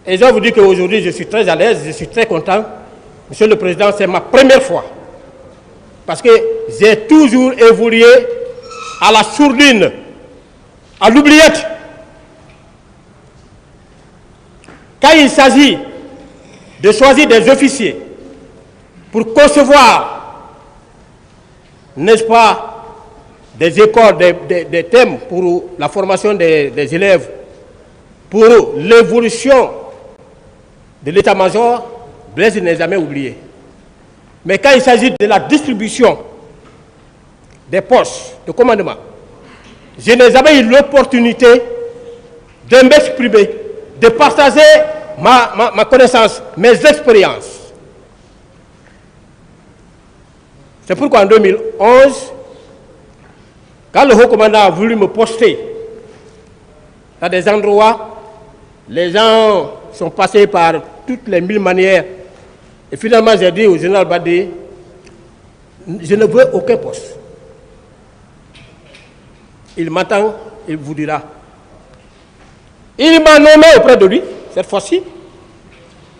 Et je dois vous dire qu'aujourd'hui, je suis très à l'aise, je suis très content. Monsieur le Président, c'est ma première fois. Parce que j'ai toujours évolué à la sourdine, à l'oubliette. Quand il s'agit de choisir des officiers pour concevoir, n'est-ce pas, des écoles, des thèmes pour la formation des élèves, pour l'évolution de l'état-major, Blaise n'est jamais oublié. Mais quand il s'agit de la distribution des postes de commandement, je n'ai jamais eu l'opportunité de m'exprimer, de partager ma connaissance, mes expériences. C'est pourquoi en 2011, quand le haut commandant a voulu me poster dans des endroits, les gens sont passés par toutes les 1000 manières. Et finalement, j'ai dit au général Badé, je ne veux aucun poste. Il m'entend, il vous dira. Il m'a nommé auprès de lui, cette fois-ci,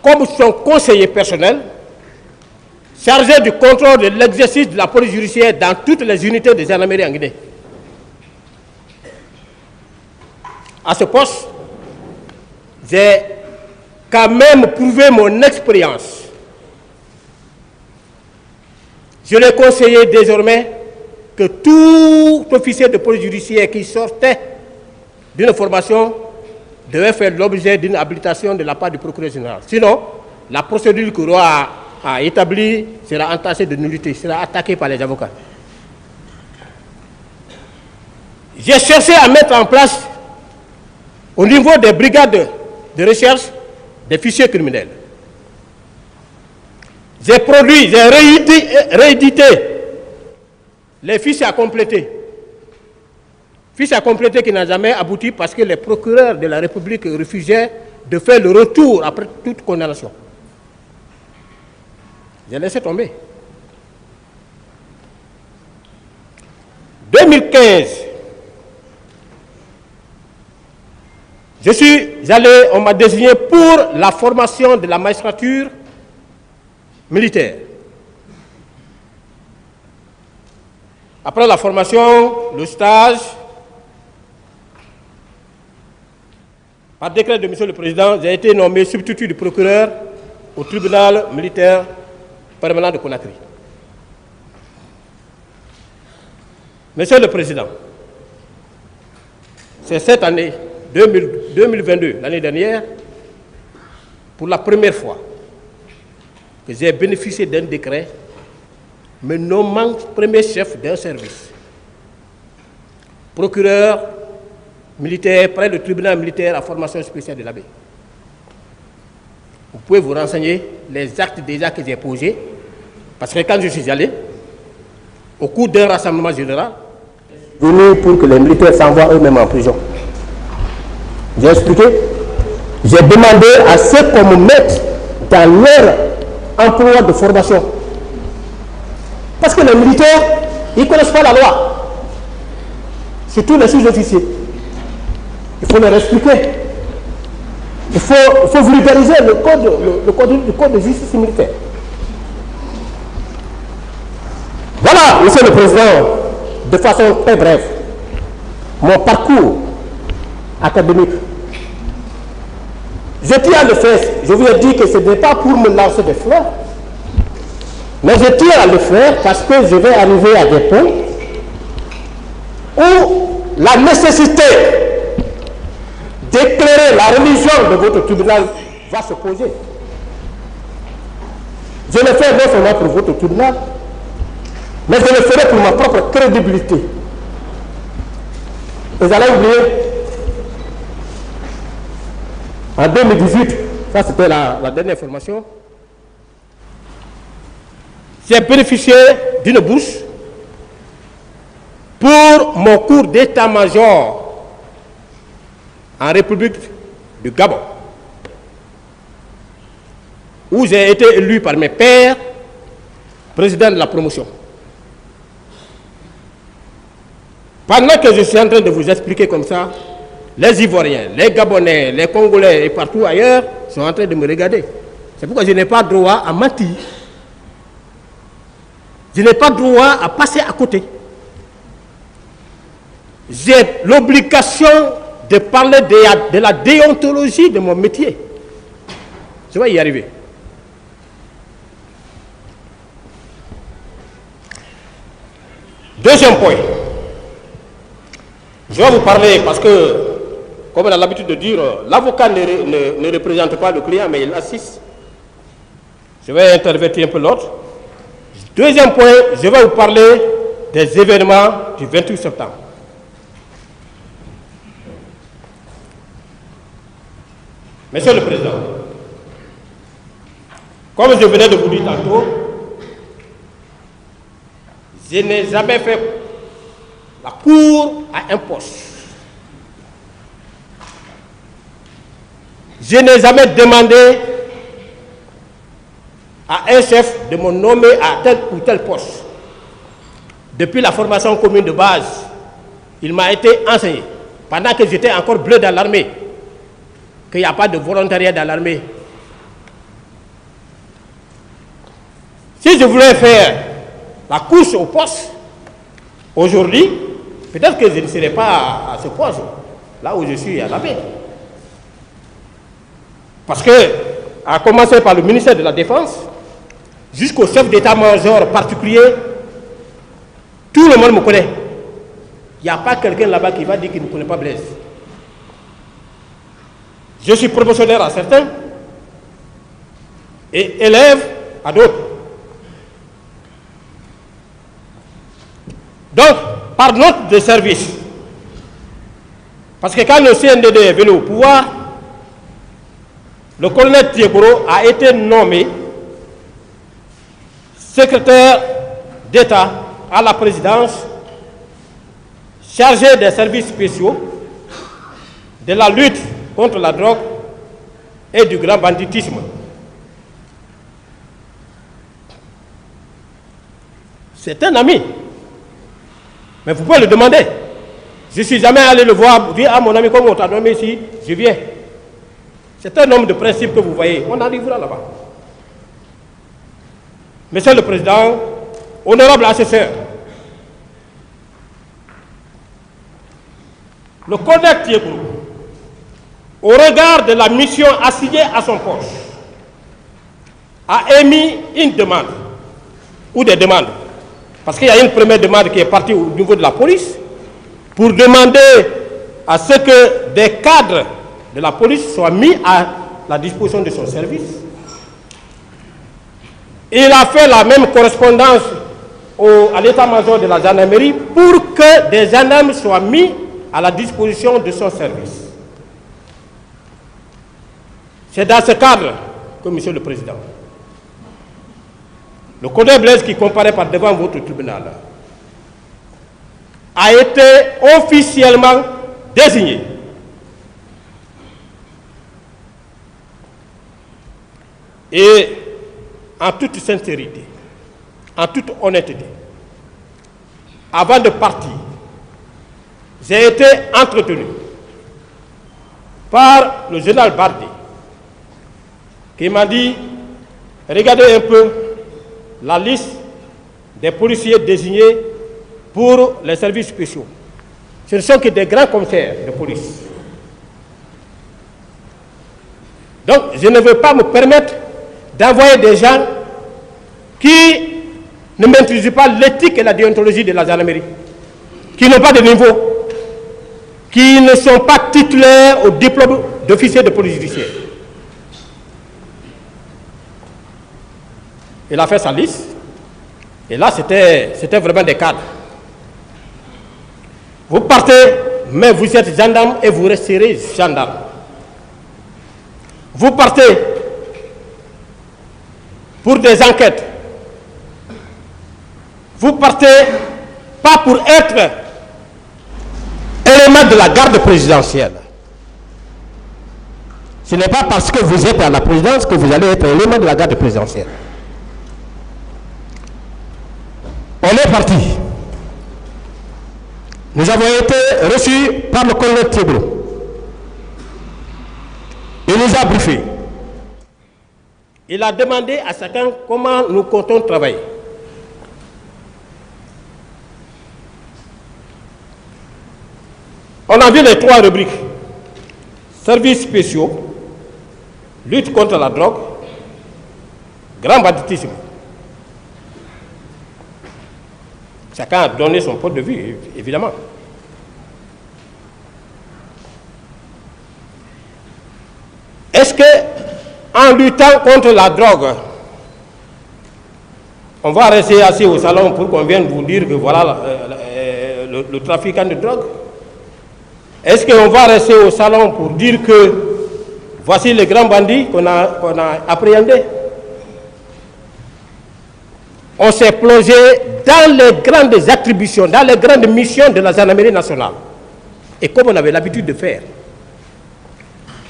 comme son conseiller personnel, chargé du contrôle de l'exercice de la police judiciaire dans toutes les unités des gendarmeries en Guinée. À ce poste, j'ai quand même prouvé mon expérience. Je l'ai conseillé désormais que tout officier de police judiciaire qui sortait d'une formation devait faire l'objet d'une habilitation de la part du procureur général. Sinon, la procédure que le roi a établie sera entachée de nullité, sera attaquée par les avocats. J'ai cherché à mettre en place, au niveau des brigades de recherche, des fichiers criminels. J'ai produit, j'ai réédité les fichiers à compléter. Fichiers à compléter qui n'ont jamais abouti parce que les procureurs de la République refusaient de faire le retour après toute condamnation. J'ai laissé tomber. 2015, on m'a désigné pour la formation de la magistrature militaire. Après la formation, le stage, par décret de Monsieur le Président, j'ai été nommé substitut du procureur au tribunal militaire permanent de Conakry. Monsieur le Président, c'est cette année, 2022, l'année dernière, pour la première fois, que j'ai bénéficié d'un décret me nommant premier chef d'un service. Procureur militaire près du tribunal militaire à formation spéciale de l'Abbé. Vous pouvez vous renseigner les actes déjà que j'ai posés, parce que quand je suis allé, au cours d'un rassemblement général, venu pour que les militaires s'envoient eux-mêmes en prison. J'ai expliqué, j'ai demandé à ceux qu'on me mette dans leur emploi de formation. Parce que les militaires, ils ne connaissent pas la loi. Surtout les sous-officiers. Il faut leur expliquer. Il faut vulgariser le code de justice militaire. Voilà, Monsieur le Président, de façon très brève, mon parcours académique. Je tiens à le faire. Je vous ai dit que ce n'est pas pour me lancer des fleurs, mais je tiens à le faire parce que je vais arriver à des points où la nécessité d'éclairer la religion de votre tribunal va se poser. Je le fais non seulement pour votre tribunal, mais je le ferai pour ma propre crédibilité. Vous allez oublier, en 2018, ça c'était la dernière formation, j'ai bénéficié d'une bourse pour mon cours d'état-major en République du Gabon, où j'ai été élu par mes pairs président de la promotion. Pendant que je suis en train de vous expliquer comme ça, les Ivoiriens, les Gabonais, les Congolais et partout ailleurs sont en train de me regarder. C'est pourquoi je n'ai pas droit à mentir. Je n'ai pas droit à passer à côté. J'ai l'obligation de parler de la déontologie de mon métier. Je vais y arriver. Deuxième point. Je vais vous parler parce que, comme on a l'habitude de dire, l'avocat ne représente pas le client, mais il assiste. Je vais intervertir un peu l'autre. Deuxième point, je vais vous parler des événements du 28 septembre. Monsieur le Président, comme je venais de vous dire tantôt, je n'ai jamais fait la cour à un poste. Je n'ai jamais demandé à un chef de me nommer à tel ou tel poste. Depuis la formation commune de base, il m'a été enseigné, pendant que j'étais encore bleu dans l'armée, qu'il n'y a pas de volontariat dans l'armée. Si je voulais faire la course au poste, aujourd'hui, peut-être que je ne serais pas à ce poste, là où je suis à l'armée. Parce que, à commencer par le ministère de la Défense, jusqu'au chef d'état-major particulier, tout le monde me connaît. Il n'y a pas quelqu'un là-bas qui va dire qu'il ne connaît pas Blaise. Je suis promotionnaire à certains et élève à d'autres. Donc, par note de service, parce que quand le CNDD est venu au pouvoir, le colonel Thiebro a été nommé secrétaire d'État à la présidence, chargé des services spéciaux, de la lutte contre la drogue et du grand banditisme. C'est un ami. Mais vous pouvez le demander. Je ne suis jamais allé le voir, dire à mon ami, comme on t'a nommé ici, je viens. C'est un homme de principe que vous voyez. On arrivera là-bas. Monsieur le Président, honorable assesseur, le colonel Thiebro, au regard de la mission assignée à son poste, a émis une demande, ou des demandes, parce qu'il y a une première demande qui est partie au niveau de la police, pour demander à ce que des cadres de la police soient mis à la disposition de son service. Il a fait la même correspondance à l'état-major de la gendarmerie pour que des gendarmes soient mis à la disposition de son service. C'est dans ce cadre que, Monsieur le Président, le colonel Blaise qui comparaît par devant votre tribunal a été officiellement désigné et en toute sincérité, en toute honnêteté, avant de partir, j'ai été entretenu par le général Bardé qui m'a dit, regardez un peu la liste des policiers désignés pour les services spéciaux. Ce ne sont que des grands commissaires de police. Donc, je ne veux pas me permettre d'envoyer des gens qui ne maîtrisent pas l'éthique et la déontologie de la gendarmerie, qui n'ont pas de niveau, qui ne sont pas titulaires au diplôme d'officier de police judiciaire. Il a fait sa liste, et là, c'était vraiment des cadres. Vous partez, mais vous êtes gendarme et vous resterez gendarme. Vous partez pour des enquêtes. Vous partez pas pour être élément de la garde présidentielle. Ce n'est pas parce que vous êtes à la présidence que vous allez être élément de la garde présidentielle. On est parti. Nous avons été reçus par le colonel Thiebro. Il nous a briefés. Il a demandé à chacun comment nous comptons travailler. On a vu les 3 rubriques. Services spéciaux, lutte contre la drogue, grand banditisme. Chacun a donné son point de vue, évidemment. Est-ce que, en luttant contre la drogue, on va rester assis au salon pour qu'on vienne vous dire que voilà le trafiquant de drogue? Est-ce qu'on va rester au salon pour dire que voici les grands bandits qu'on a appréhendés? On s'est plongé dans les grandes attributions, dans les grandes missions de la gendarmerie nationale. Et comme on avait l'habitude de faire,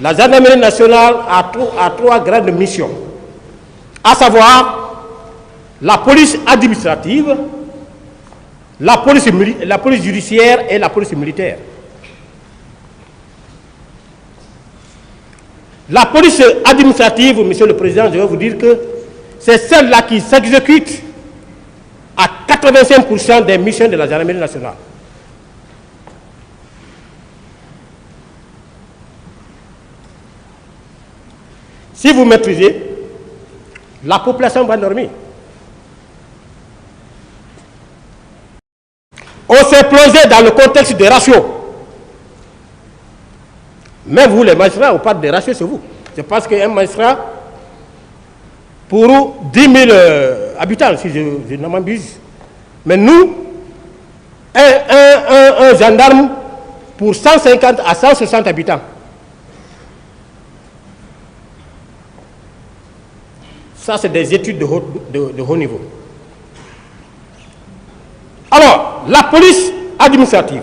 la gendarmerie nationale a 3 grandes missions, à savoir la police administrative, la police judiciaire et la police militaire. La police administrative, Monsieur le Président, je vais vous dire que c'est celle-là qui s'exécute à 85% des missions de la gendarmerie nationale. Si vous maîtrisez, la population va dormir. On s'est plongé dans le contexte des ratios. Même vous, les magistrats, on parle des ratios sur vous. Je pense qu'un magistrat, pour 10 000 habitants, si je ne m'abuse. Mais nous, un gendarme pour 150 à 160 habitants. Ça, c'est des études de haut niveau. Alors, la police administrative.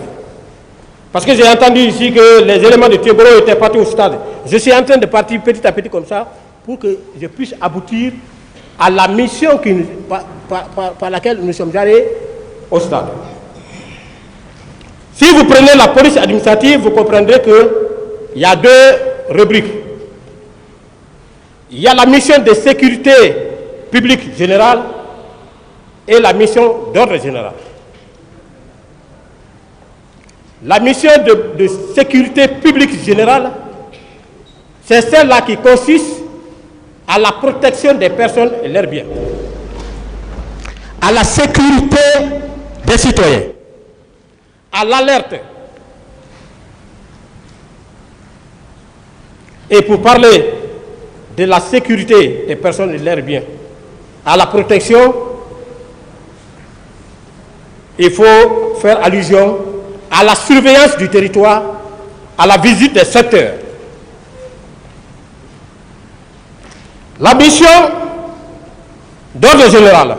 Parce que j'ai entendu ici que les éléments de Thieboro étaient partis au stade. Je suis en train de partir petit à petit comme ça pour que je puisse aboutir à la mission par laquelle nous sommes allés au stade. Si vous prenez la police administrative, vous comprendrez qu'il y a 2 rubriques. Il y a la mission de sécurité publique générale et la mission d'ordre général. La mission de sécurité publique générale, c'est celle-là qui consiste à la protection des personnes et leurs biens, à la sécurité des citoyens, à l'alerte. Et pour parler de la sécurité des personnes et leurs biens, à la protection, il faut faire allusion à la surveillance du territoire, à la visite des secteurs. La mission d'ordre général,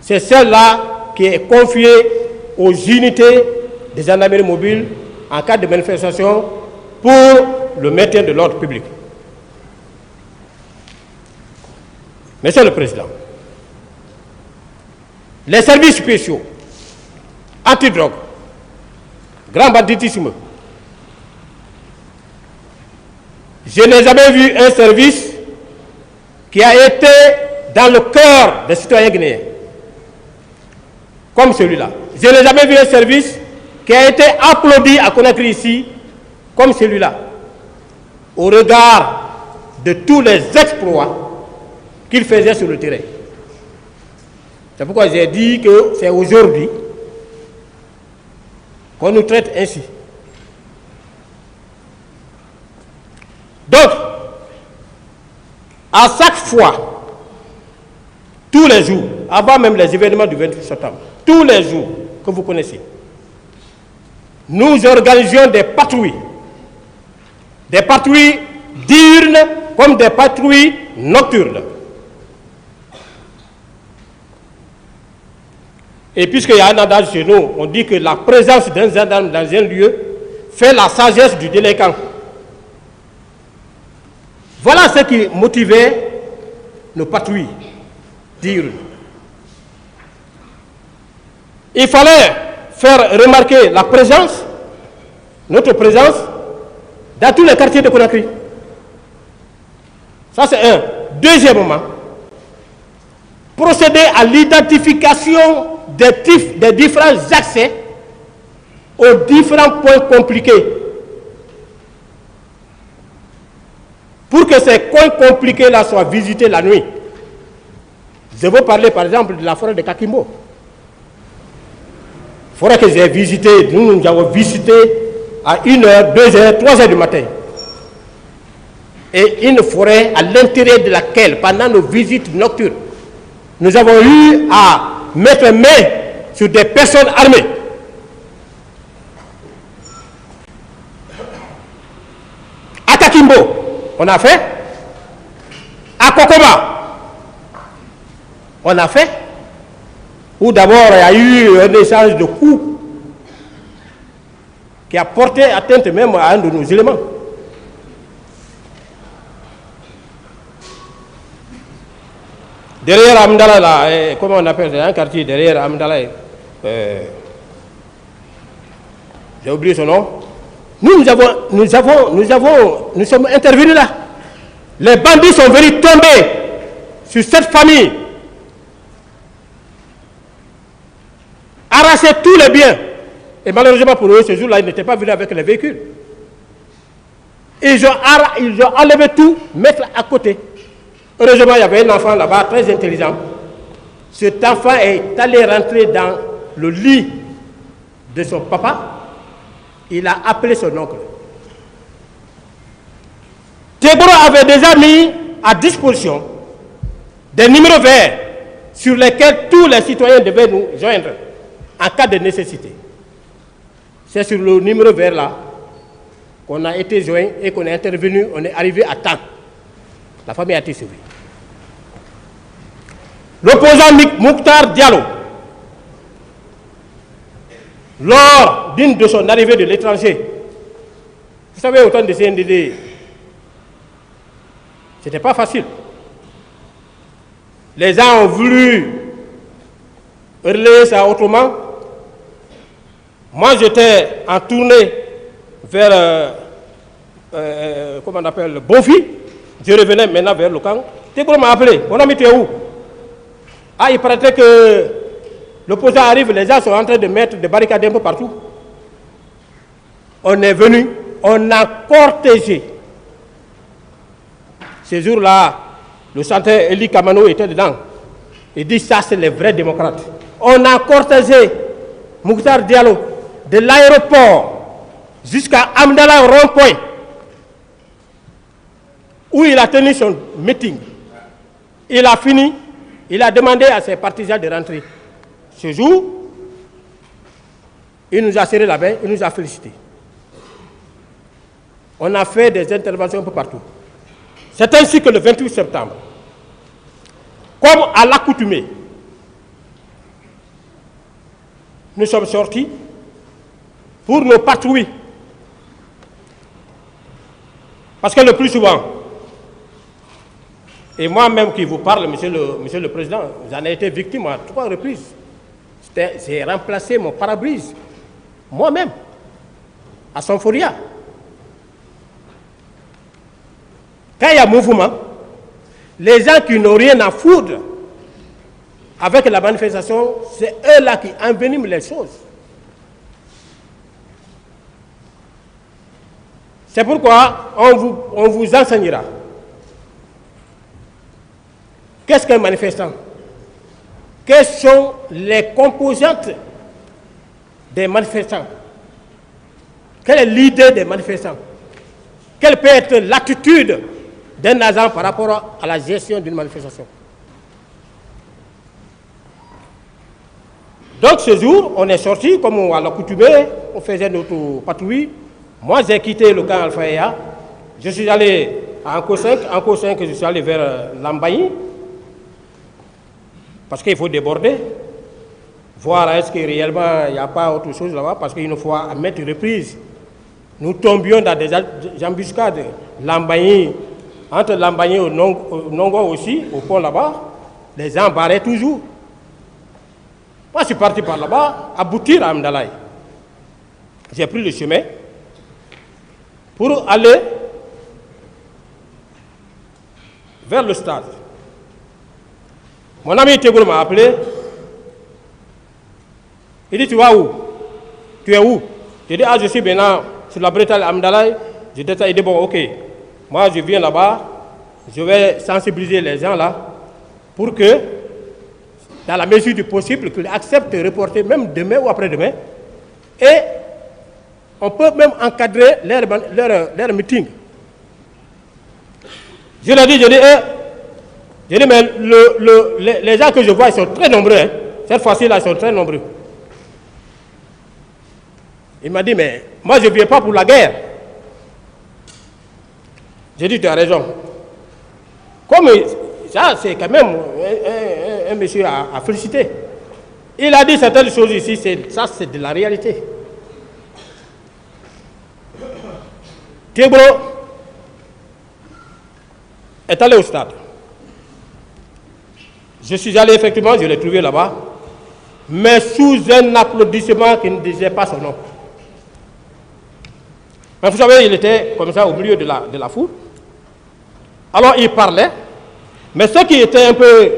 c'est celle-là qui est confiée aux unités des gendarmeries mobiles en cas de manifestation pour le maintien de l'ordre public. Monsieur le Président, les services spéciaux, antidrogue, grand banditisme, je n'ai jamais vu un service qui a été dans le cœur des citoyens guinéens, comme celui-là. Je n'ai jamais vu un service qui a été applaudi à Conakry ici, comme celui-là, au regard de tous les exploits qu'il faisait sur le terrain. C'est pourquoi j'ai dit que c'est aujourd'hui qu'on nous traite ainsi. Donc, à chaque fois, tous les jours, avant même les événements du 28 septembre, tous les jours que vous connaissez, nous organisions des patrouilles diurnes comme des patrouilles nocturnes. Et puisqu'il y a un adage chez nous, on dit que la présence d'un gendarme dans un lieu fait la sagesse du délinquant. Voilà ce qui motivait nos patrouilles diurnes. Il fallait faire remarquer la présence, notre présence, dans tous les quartiers de Conakry. Ça, c'est un. Deuxièmement, procéder à l'identification des différents accès aux différents points compliqués. Pour que ces coins compliqués-là soient visités la nuit. Je veux parler par exemple de la forêt de Kakimbo. Forêt que j'ai visitée, nous avons visité à 1h, 2h, 3h du matin. Et une forêt à l'intérieur de laquelle, pendant nos visites nocturnes, nous avons eu à mettre main sur des personnes armées. À Kakimbo, on a fait. À Kokoma, on a fait. Où d'abord il y a eu un échange de coups qui a porté atteinte même à un de nos éléments. Derrière Amdala, là, comment on appelle ça, un quartier derrière Amdala, j'ai oublié son nom. Nous sommes intervenus là. Les bandits sont venus tomber sur cette famille, arracher tous les biens. Et malheureusement pour eux, ce jour-là, ils n'étaient pas venus avec les véhicules. Ils ont enlevé tout, mettre à côté. Heureusement, il y avait un enfant là-bas, très intelligent. Cet enfant est allé rentrer dans le lit de son papa. Il a appelé son oncle. Teboro avait déjà mis à disposition des numéros verts sur lesquels tous les citoyens devaient nous joindre en cas de nécessité. C'est sur le numéro vert là qu'on a été joint et qu'on est intervenu, on est arrivé à temps. La famille a été sauvée. L'opposant Mouktar Diallo, lors d'une de son arrivée de l'étranger, vous savez, au temps de CNDD, ce n'était pas facile. Les gens ont voulu relayer ça autrement. Moi, j'étais en tournée vers, comment on appelle, Bonfi. Je revenais maintenant vers le camp. Teboro m'a appelé. Mon ami, tu es où? Ah, il paraît que l'opposant arrive, les gens sont en train de mettre des barricades un peu partout. On est venu, on a cortégé. Ce jour-là, le chanteur Eli Kamano était dedans. Il dit ça, c'est les vrais démocrates. On a cortégé Mouktar Diallo de l'aéroport jusqu'à Amdala rond-point, où il a tenu son meeting. Il a fini, il a demandé à ses partisans de rentrer. Ce jour, il nous a serré la main, il nous a félicités. On a fait des interventions un peu partout. C'est ainsi que le 28 septembre, comme à l'accoutumée, nous sommes sortis pour nos patrouilles. Parce que le plus souvent, et moi-même qui vous parle, monsieur le Président, j'en ai été victime à 3 reprises. J'ai remplacé mon pare-brise, moi-même, à Sanforia. Quand il y a mouvement, les gens qui n'ont rien à foutre avec la manifestation, c'est eux-là qui enveniment les choses. C'est pourquoi on vous enseignera. Qu'est-ce qu'un manifestant? Quelles sont les composantes des manifestants? Quelle est l'idée des manifestants? Quelle peut être l'attitude d'un agent par rapport à la gestion d'une manifestation? Donc ce jour, on est sorti, comme à l'accoutumée, on faisait notre patrouille. Moi, j'ai quitté le camp Alpha. Je suis allé à Anko 5. Anko 5, je suis allé vers Lambaye. Parce qu'il faut déborder. Voir est-ce que réellement il n'y a pas autre chose là-bas. Parce qu'il nous faut à mettre reprise. Nous tombions dans des embuscades. Lambaye, entre Lambaye et Nongo aussi, au pont là-bas, les gens barraient toujours. Moi, je suis parti par là-bas, aboutir à Amdalaï. J'ai pris le chemin pour aller vers le stade. Mon ami Thégoul m'a appelé. Il dit, tu vas où? Tu es où? J'ai dit, ah, je suis maintenant sur la Bretagne Amdalaï. Il dit, bon, ok. Moi, je viens là-bas. Je vais sensibiliser les gens là pour que, dans la mesure du possible, qu'ils acceptent de reporter même demain ou après-demain. Et on peut même encadrer leur meeting. Je leur dis, mais les gens que je vois, ils sont très nombreux. Hein. Cette fois-ci-là, ils sont très nombreux. Il m'a dit, mais moi, je ne viens pas pour la guerre. J'ai dit, tu as raison. Comme ça, c'est quand même un monsieur à féliciter. Il a dit certaines choses ici, ça c'est de la réalité. Thégoul est allé au stade. Je suis allé effectivement, je l'ai trouvé là-bas, mais sous un applaudissement qui ne disait pas son nom. Mais vous savez, il était comme ça au milieu de la foule. Alors il parlait, mais ceux qui étaient un peu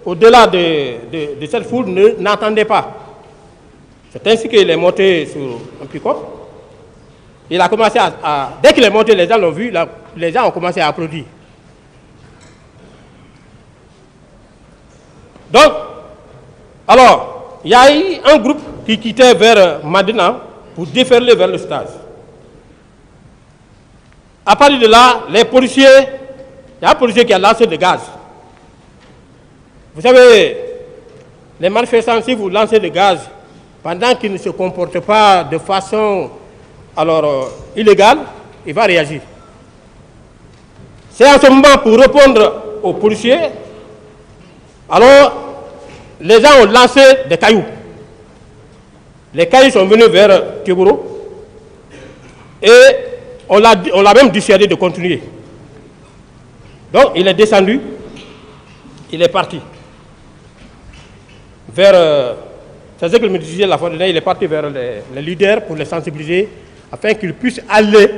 au-delà de cette foule n'entendaient pas. C'est ainsi qu'il est monté sur un pick-up. Il a commencé dès qu'il est monté, les gens l'ont vu, les gens ont commencé à applaudir. Donc, alors, il y a eu un groupe qui quittait vers Madina pour déferler vers le stade. À partir de là, les policiers, il y a un policier qui a lancé des gaz. Vous savez, les manifestants, si vous lancez des gaz, pendant qu'ils ne se comportent pas de façon illégale, il va réagir. C'est en ce moment pour répondre aux policiers, alors les gens ont lancé des cailloux. Les cailloux sont venus vers Thégoul et on l'a même dissuadé de continuer. Donc il est descendu, il est parti vers, c'est ce que me disait la fois dernière, il est parti vers les leaders pour les sensibiliser afin qu'ils puissent aller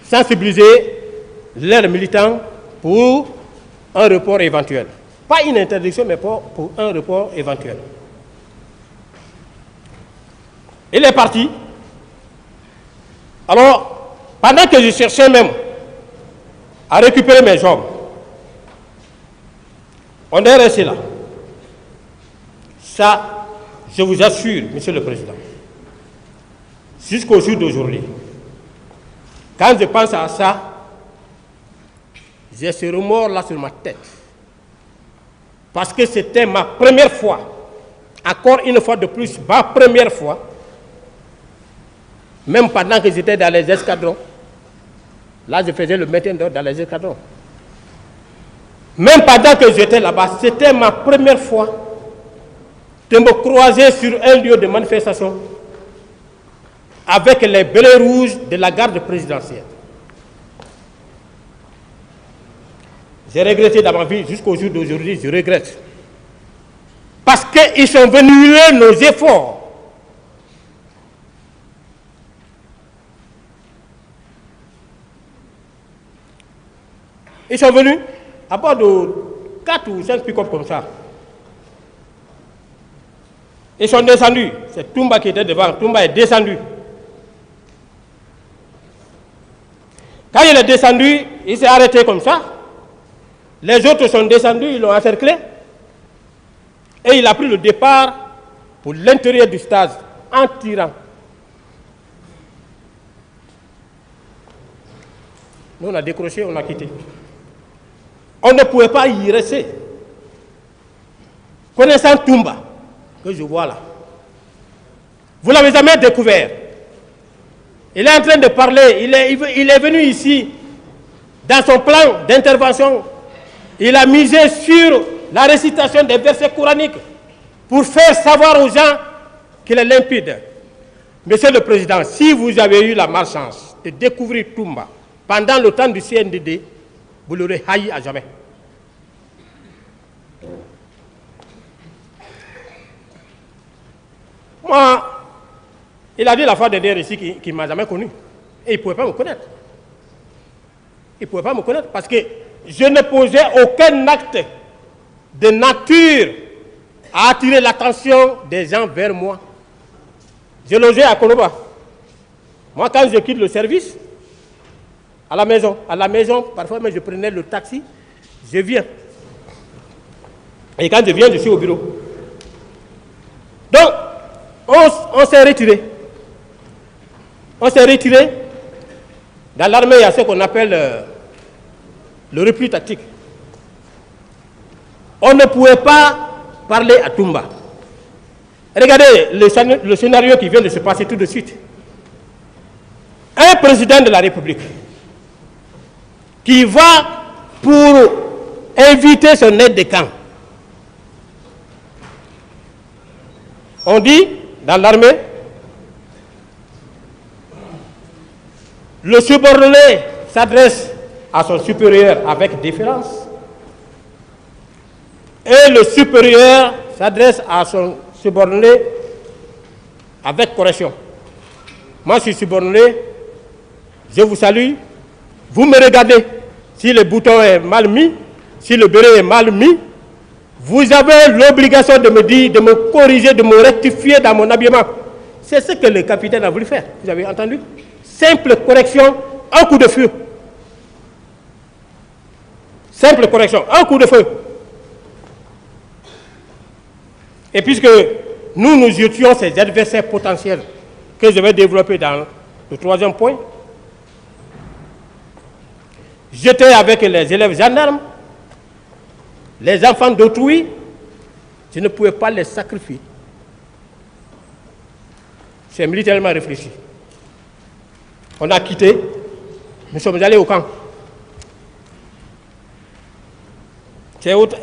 sensibiliser leurs militants pour un report éventuel. Pas une interdiction, mais pour un report éventuel. Il est parti. Alors, pendant que je cherchais même à récupérer mes hommes, on est resté là. Ça, je vous assure, Monsieur le Président, jusqu'au jour d'aujourd'hui, quand je pense à ça, j'ai ce remords là sur ma tête. Parce que c'était ma première fois, encore une fois de plus, ma première fois, même pendant que j'étais dans les escadrons. Là, je faisais le maintien d'ordre dans les escadrons. Même pendant que j'étais là-bas, c'était ma première fois de me croiser sur un lieu de manifestation avec les bérets rouges de la garde présidentielle. J'ai regretté dans ma vie, jusqu'au jour d'aujourd'hui, je regrette. Parce qu'ils sont venus huer nos efforts. Ils sont venus à bord de 4 ou 5 pick-up comme ça. Ils sont descendus. C'est Toumba qui était devant. Toumba est descendu. Quand il est descendu, il s'est arrêté comme ça. Les autres sont descendus, ils l'ont encerclé. Et il a pris le départ pour l'intérieur du stade en tirant. Nous, on a décroché, on a quitté. On ne pouvait pas y rester. Connaissant Toumba, que je vois là, vous ne l'avez jamais découvert. Il est en train de parler, il est venu ici, dans son plan d'intervention, il a misé sur la récitation des versets coraniques pour faire savoir aux gens qu'il est limpide. Monsieur le Président, si vous avez eu la malchance de découvrir Toumba pendant le temps du CNDD, vous l'aurez haï à jamais. Moi, il a dit la fois dernière ici qu'il ne m'a jamais connu. Et il ne pouvait pas me connaître. Il ne pouvait pas me connaître parce que je ne posais aucun acte de nature à attirer l'attention des gens vers moi. Je logeais à Koloba. Moi, quand je quitte le service, à la maison, parfois même je prenais le taxi, je viens. Et quand je viens, je suis au bureau. Donc, on s'est retiré. On s'est retiré. Dans l'armée, il y a ce qu'on appelle le repli tactique. On ne pouvait pas parler à Toumba. Regardez le scénario qui vient de se passer tout de suite. Un président de la République qui va pour inviter son aide de camp. On dit dans l'armée, le subordonné s'adresse à son supérieur avec déférence et le supérieur s'adresse à son subordonné avec correction. Moi, je suis subordonné, je vous salue, vous me regardez. Si le bouton est mal mis, si le béret est mal mis, vous avez l'obligation de me dire, de me corriger, de me rectifier dans mon habillement. C'est ce que le capitaine a voulu faire. Vous avez entendu? Simple correction, un coup de feu. Simple correction, un coup de feu. Et puisque nous étions ces adversaires potentiels que je vais développer dans le troisième point, j'étais avec les élèves gendarmes, les enfants d'autrui, je ne pouvais pas les sacrifier. C'est militairement réfléchi. On a quitté, nous sommes allés au camp.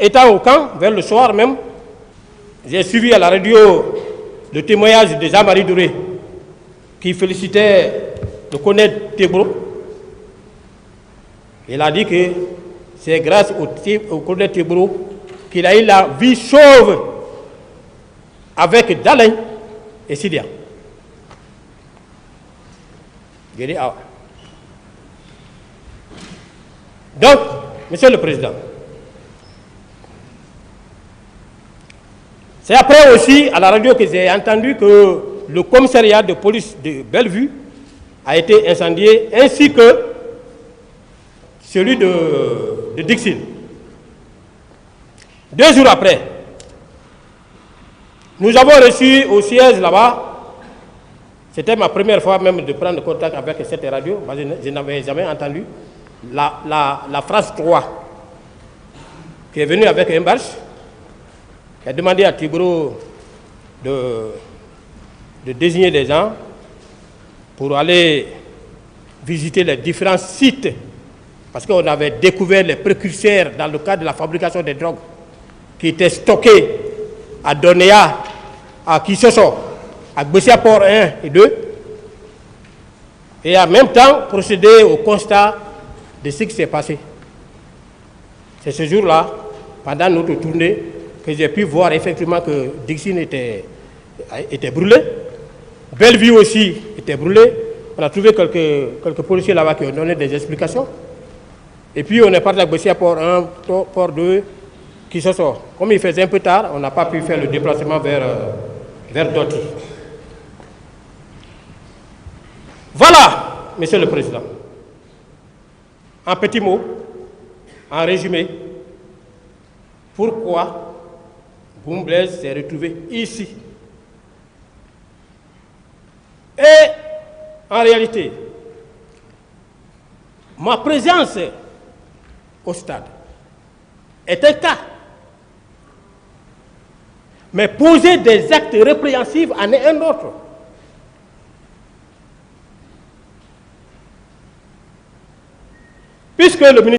Étant au camp, vers le soir même, j'ai suivi à la radio le témoignage de Jean-Marie Douré, qui félicitait le colonel Tebro. Il a dit que c'est grâce au colonel Tebro qu'il a eu la vie chauve avec Dalain et Sidia. J'ai dit, ah. Donc, Monsieur le Président, c'est après aussi à la radio que j'ai entendu que le commissariat de police de Bellevue a été incendié, ainsi que celui de Dixine. 2 jours après, nous avons reçu au siège là-bas, c'était ma première fois même de prendre contact avec cette radio, parce que je n'avais jamais entendu, la France 3, qui est venue avec un barge, qui a demandé à Tibro de désigner des gens pour aller visiter les différents sites, parce qu'on avait découvert les précurseurs dans le cadre de la fabrication des drogues qui étaient stockés à Donéa, à Kissoso, à Gbessiaport 1 et 2, et en même temps procéder au constat de ce qui s'est passé. C'est ce jour-là, pendant notre tournée, que j'ai pu voir effectivement que Dixine était brûlé. Bellevue aussi était brûlée. On a trouvé quelques policiers là-bas qui ont donné des explications. Et puis on est parti à Bessia port 1, port 2, qui se sort. Comme il faisait un peu tard, on n'a pas pu faire le déplacement vers Doty. Voilà, Monsieur le Président. En petits mots, en résumé, pourquoi Boum Blaise s'est retrouvé ici. Et en réalité, ma présence au stade est un cas. Mais poser des actes répréhensibles en est un autre. Puisque le ministre